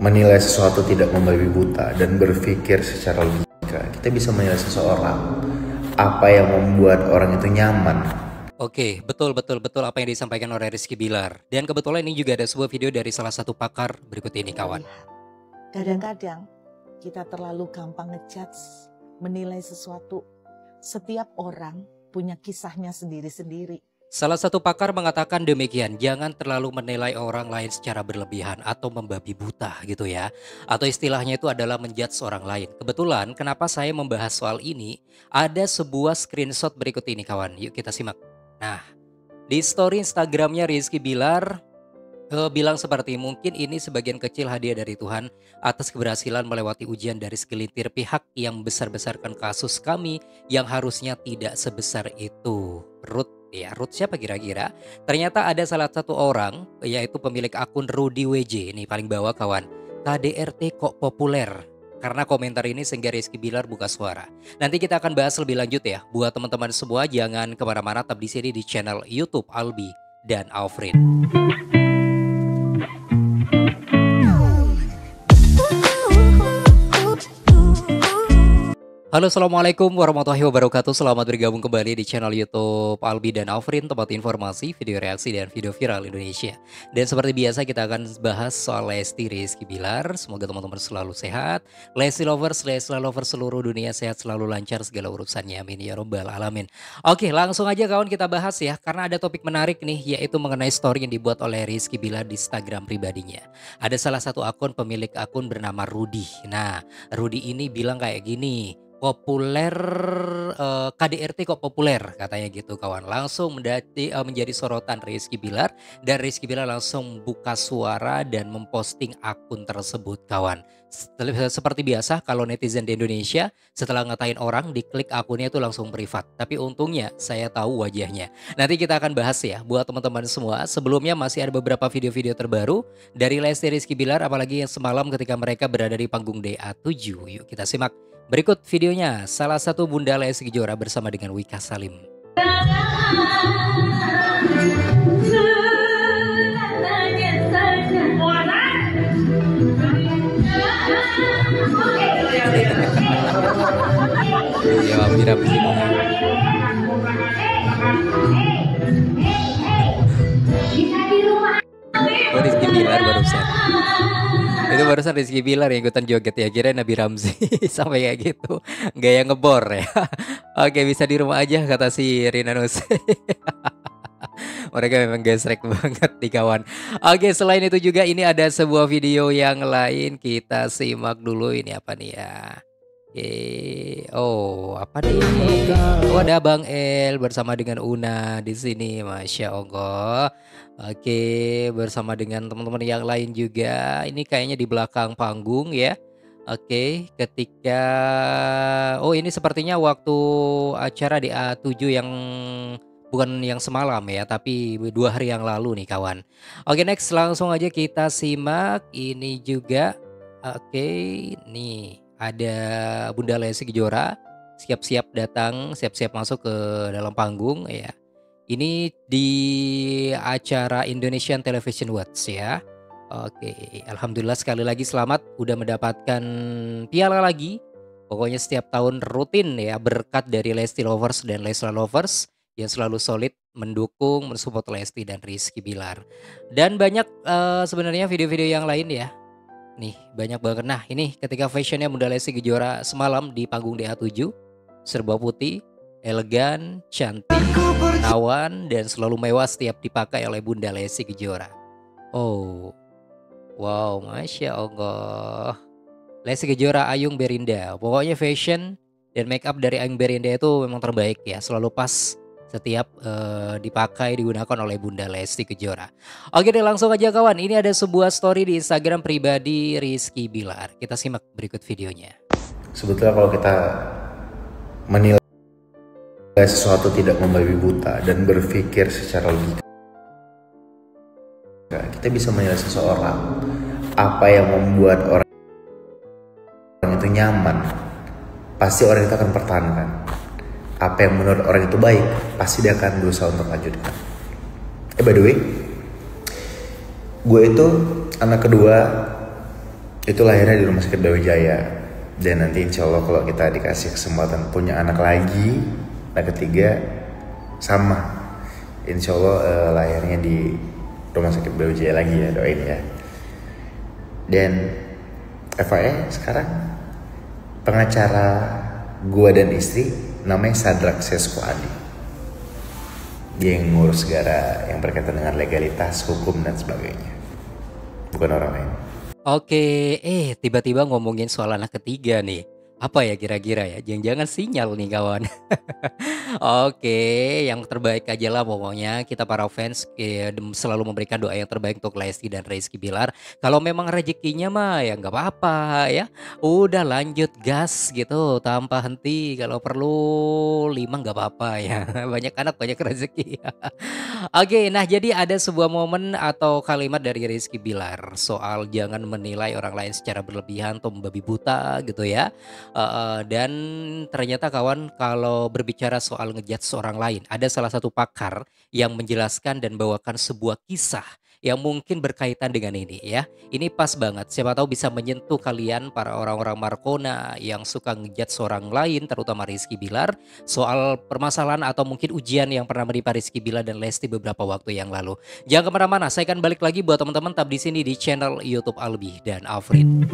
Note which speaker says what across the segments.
Speaker 1: menilai sesuatu tidak membabi buta dan berpikir secara logika, kita bisa menilai seseorang apa yang membuat orang itu nyaman.
Speaker 2: Oke, betul apa yang disampaikan oleh Rizky Bilar. Dan kebetulan ini juga ada sebuah video dari salah satu pakar berikut ini, kawan.
Speaker 3: Kadang-kadang kita terlalu gampang ngejudge, menilai sesuatu. Setiap orang punya kisahnya sendiri-sendiri.
Speaker 2: Salah satu pakar mengatakan demikian, jangan terlalu menilai orang lain secara berlebihan atau membabi buta gitu ya. Atau istilahnya itu adalah menjudge orang lain. Kebetulan kenapa saya membahas soal ini, ada sebuah screenshot berikut ini, kawan. Yuk kita simak. Nah, di story Instagramnya Rizky Bilar bilang seperti, mungkin ini sebagian kecil hadiah dari Tuhan atas keberhasilan melewati ujian dari segelintir pihak yang besar-besarkan kasus kami yang harusnya tidak sebesar itu. Ruth siapa kira-kira? Ternyata ada salah satu orang, yaitu pemilik akun Rudy WJ. Ini paling bawah, kawan. KDRT kok populer? Karena komentar ini sehingga Rizky Bilar buka suara. Nanti kita akan bahas lebih lanjut ya. Buat teman-teman semua jangan kemana-mana, tetap di sini di channel YouTube Albi dan Aufrin. Halo, assalamualaikum warahmatullahi wabarakatuh. Selamat bergabung kembali di channel YouTube Albi dan Aufrin, tempat informasi, video reaksi, dan video viral Indonesia. Dan seperti biasa kita akan bahas soal Lesti Rizky Bilar. Semoga teman-teman selalu sehat. Lesti lovers seluruh dunia sehat, selalu lancar segala urusannya. Amin ya robbal alamin. Oke, langsung aja kawan kita bahas ya. Karena ada topik menarik nih, yaitu mengenai story yang dibuat oleh Rizky Bilar di Instagram pribadinya. Ada salah satu akun, pemilik akun bernama Rudy. Nah, Rudy ini bilang kayak gini, populer, KDRT kok populer katanya gitu, kawan. Langsung menjadi sorotan Rizky Bilar, dan Rizky Bilar langsung buka suara dan memposting akun tersebut, kawan. Seperti biasa kalau netizen di Indonesia setelah ngatain orang diklik akunnya itu langsung privat. Tapi untungnya saya tahu wajahnya. Nanti kita akan bahas ya buat teman-teman semua. Sebelumnya masih ada beberapa video-video terbaru dari Lesti Rizky Bilar, apalagi yang semalam ketika mereka berada di panggung DA7. Yuk kita simak. Berikut videonya, salah satu Bunda Lesti Kejora bersama dengan Wika Salim. Iya, Amira begini. Rizky Bilar barusan. Itu barusan Rizky Bilar yang ikutan joget ya, kira Nabi Ramzi sampai kayak gitu, gaya ngebor ya. Oke, bisa di rumah aja kata si Rina Nose. Mereka memang gesrek banget nih, kawan. Oke, selain itu juga ini ada sebuah video yang lain, kita simak dulu. Ini apa nih ya? Oh, apa nih? Oh, ada Bang El bersama dengan Una di sini, Masya Allah. Oke, bersama dengan teman-teman yang lain juga. Ini kayaknya di belakang panggung ya. Oke, ketika ini sepertinya waktu acara di A7 yang bukan yang semalam ya, tapi 2 hari yang lalu nih, kawan. Oke, next langsung aja kita simak ini juga. Oke, nih ada Bunda Lesti Kejora siap-siap datang, siap-siap masuk ke dalam panggung ya. Ini di acara Indonesian Television Awards ya. Oke, alhamdulillah sekali lagi selamat udah mendapatkan piala lagi. Pokoknya setiap tahun rutin ya, berkat dari Lesti lovers dan Leslar lovers yang selalu solid mendukung, mensupport Lesti dan Rizky Bilar. Dan banyak sebenarnya video-video yang lain ya. Nih banyak banget. Nah ini ketika fashionnya Bunda Lesti Kejora semalam di panggung DA7, serba putih, elegan, cantik, menawan, dan selalu mewah setiap dipakai oleh Bunda Lesti Kejora. Oh, wow, Masya Allah. Lesti Kejora, Ayung Berinda. Pokoknya fashion dan make up dari Ayung Berinda itu memang terbaik ya, selalu pas setiap dipakai, digunakan oleh Bunda Lesti Kejora. Oke deh, langsung aja kawan. Ini ada sebuah story di Instagram pribadi Rizky Bilar. Kita simak berikut videonya.
Speaker 1: Sebetulnya kalau kita menilai sesuatu tidak membabi buta dan berpikir secara logika, kita bisa menilai seseorang apa yang membuat orang itu nyaman. Pasti orang itu akan pertahankan. Apa yang menurut orang itu baik, pasti dia akan berusaha untuk lanjutkan. By the way, gue itu anak kedua Itu lahirnya di Rumah Sakit Brawijaya. Dan nanti insya Allah kalau kita dikasih kesempatan punya anak lagi, anak ketiga sama, insya Allah lahirnya di Rumah Sakit Brawijaya lagi ya, doain ya. Dan FYI sekarang pengacara gua dan istri namanya Sadrak Sesko Adi. Dia yang ngurus segala yang berkaitan dengan legalitas, hukum dan sebagainya, bukan orang lain.
Speaker 2: Oke, tiba-tiba ngomongin soal anak ketiga nih. Apa ya kira-kira ya? Jangan-jangan sinyal nih kawan. Oke, yang terbaik aja lah pokoknya. Kita para fans selalu memberikan doa yang terbaik untuk Lesti dan Rizky Bilar. Kalau memang rezekinya mah ya nggak apa-apa ya. Udah lanjut gas gitu tanpa henti. Kalau perlu 5 nggak apa-apa ya. Banyak anak banyak rezeki. Oke, nah jadi ada sebuah momen atau kalimat dari Rizky Bilar soal jangan menilai orang lain secara berlebihan atau membabi buta gitu ya. Dan ternyata kawan kalau berbicara soal ngejudge seorang lain, ada salah satu pakar yang menjelaskan dan bawakan sebuah kisah yang mungkin berkaitan dengan ini ya. Ini pas banget, siapa tahu bisa menyentuh kalian para orang-orang Markona yang suka ngejudge seorang lain, terutama Rizky Bilar, soal permasalahan atau mungkin ujian yang pernah menimpa Rizky Bilar dan Lesti beberapa waktu yang lalu. Jangan kemana-mana, saya akan balik lagi buat teman-teman tetap di sini di channel YouTube Albi dan Afrin.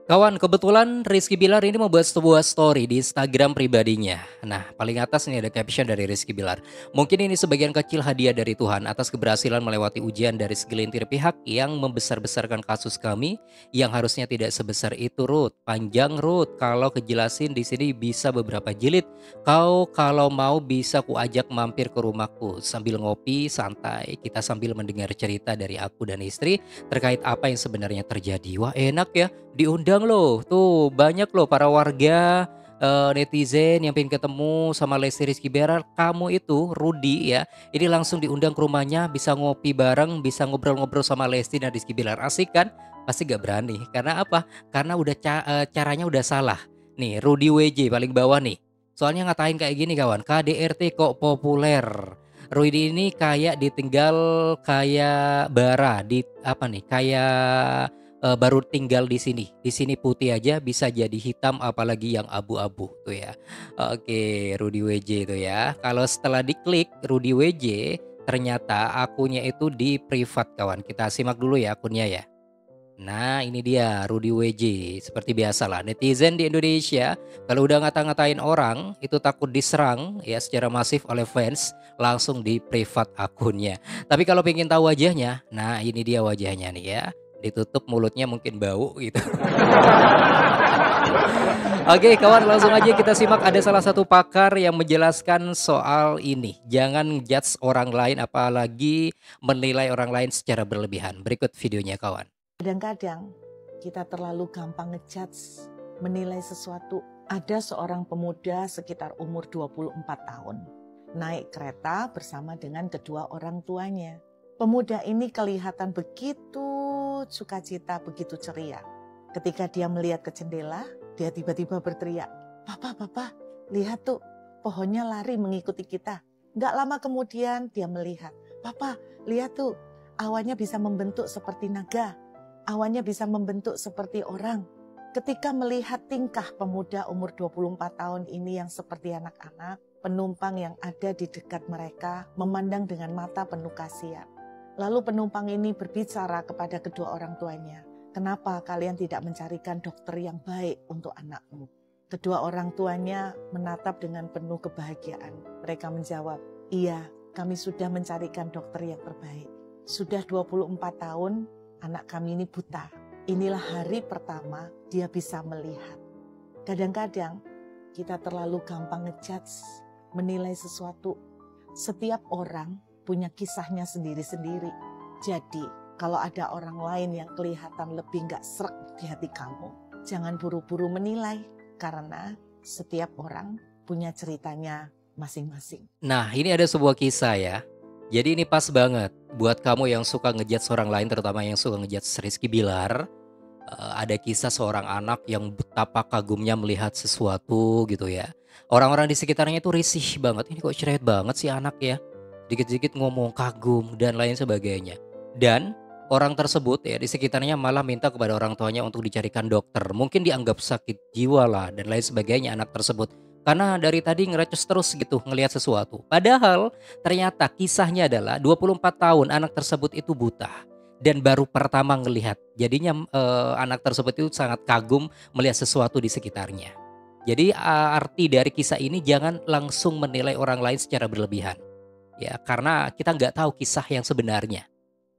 Speaker 2: Kawan, kebetulan Rizky Bilar ini membuat sebuah story di Instagram pribadinya. Nah, paling atas ini ada caption dari Rizky Bilar. Mungkin ini sebagian kecil hadiah dari Tuhan atas keberhasilan melewati ujian dari segelintir pihak yang membesar-besarkan kasus kami yang harusnya tidak sebesar itu, Ruth. Panjang, Ruth. Kalau kejelasin di sini bisa beberapa jilid. Kau kalau mau bisa ku ajak mampir ke rumahku sambil ngopi santai. Kita sambil mendengar cerita dari aku dan istri terkait apa yang sebenarnya terjadi. Wah, enak ya. Diundang loh, tuh banyak loh para warga netizen yang pengen ketemu sama Lesti Rizky Bilar. Kamu itu Rudi ya, ini langsung diundang ke rumahnya, bisa ngopi bareng, bisa ngobrol-ngobrol sama Lesti dan Rizky Bilar. Asik kan? Pasti gak berani, karena apa? Karena udah caranya udah salah. Nih Rudi WJ paling bawah nih, soalnya ngatain kayak gini kawan, KDRT kok populer. Rudi ini kayak ditinggal kayak bara di apa nih, kayak baru tinggal di sini. Di sini putih aja bisa jadi hitam apalagi yang abu-abu tuh ya. Oke, Rudy WJ itu ya. Kalau setelah diklik Rudy WJ, ternyata akunnya itu di privat kawan. Kita simak dulu ya akunnya ya. Nah ini dia Rudy WJ. Seperti biasalah netizen di Indonesia kalau udah ngata-ngatain orang itu takut diserang ya secara masif oleh fans, langsung di privat akunnya. Tapi kalau pengen tahu wajahnya, nah ini dia wajahnya nih ya. Ditutup mulutnya mungkin bau gitu. Oke kawan, langsung aja kita simak, ada salah satu pakar yang menjelaskan soal ini. Jangan judge orang lain apalagi menilai orang lain secara berlebihan. Berikut videonya kawan.
Speaker 3: Kadang-kadang kita terlalu gampang ngejudge, menilai sesuatu. Ada seorang pemuda sekitar umur 24 tahun, naik kereta bersama dengan kedua orang tuanya. Pemuda ini kelihatan begitu sukacita, begitu ceria. Ketika dia melihat ke jendela, dia tiba-tiba berteriak, "Papa, papa, lihat tuh, pohonnya lari mengikuti kita." Gak lama kemudian dia melihat, "Papa, lihat tuh, awannya bisa membentuk seperti naga. Awannya bisa membentuk seperti orang." Ketika melihat tingkah pemuda umur 24 tahun ini yang seperti anak-anak, penumpang yang ada di dekat mereka memandang dengan mata penuh kasihan. Lalu penumpang ini berbicara kepada kedua orang tuanya, "Kenapa kalian tidak mencarikan dokter yang baik untuk anakmu?" Kedua orang tuanya menatap dengan penuh kebahagiaan. Mereka menjawab, "Iya, kami sudah mencarikan dokter yang terbaik. Sudah 24 tahun, anak kami ini buta. Inilah hari pertama dia bisa melihat." Kadang-kadang kita terlalu gampang ngejudge, menilai sesuatu. Setiap orang punya kisahnya sendiri-sendiri. Jadi, kalau ada orang lain yang kelihatan lebih gak srek di hati kamu, jangan buru-buru menilai, karena setiap orang punya ceritanya masing-masing.
Speaker 2: Nah, ini ada sebuah kisah ya. Jadi ini pas banget buat kamu yang suka ngejudge orang lain, terutama yang suka ngejudge Rizky Bilar. Ada kisah seorang anak yang betapa kagumnya melihat sesuatu gitu ya. Orang-orang di sekitarnya itu risih banget. Ini kok cerewet banget sih anak ya. Dikit-dikit ngomong kagum dan lain sebagainya. Dan orang tersebut ya di sekitarnya malah minta kepada orang tuanya untuk dicarikan dokter. Mungkin dianggap sakit jiwa lah dan lain sebagainya anak tersebut. Karena dari tadi ngerecus terus gitu ngelihat sesuatu. Padahal ternyata kisahnya adalah 24 tahun anak tersebut itu buta. Dan baru pertama ngelihat. Jadinya anak tersebut itu sangat kagum melihat sesuatu di sekitarnya. Jadi arti dari kisah ini jangan langsung menilai orang lain secara berlebihan. Ya, karena kita nggak tahu kisah yang sebenarnya.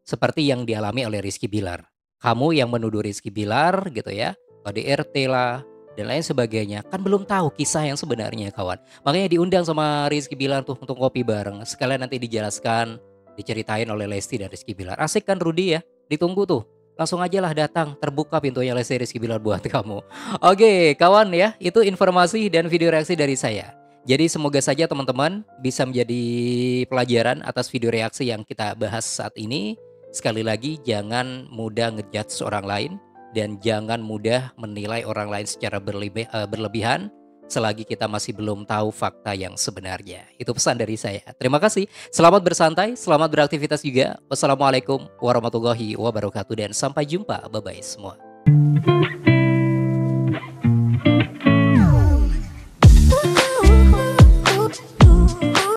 Speaker 2: Seperti yang dialami oleh Rizky Bilar. Kamu yang menuduh Rizky Bilar gitu ya, KDRT lah, dan lain sebagainya. Kan belum tahu kisah yang sebenarnya kawan. Makanya diundang sama Rizky Bilar tuh untuk ngopi bareng. Sekalian nanti dijelaskan, diceritain oleh Lesti dan Rizky Bilar. Asik kan Rudy ya? Ditunggu tuh. Langsung aja lah datang, terbuka pintunya Lesti Rizky Bilar buat kamu. Oke kawan ya, itu informasi dan video reaksi dari saya. Jadi semoga saja teman-teman bisa menjadi pelajaran atas video reaksi yang kita bahas saat ini. Sekali lagi jangan mudah ngejudge orang lain dan jangan mudah menilai orang lain secara berlebihan selagi kita masih belum tahu fakta yang sebenarnya. Itu pesan dari saya. Terima kasih. Selamat bersantai, selamat beraktivitas juga. Wassalamualaikum warahmatullahi wabarakatuh dan sampai jumpa. Bye-bye semua.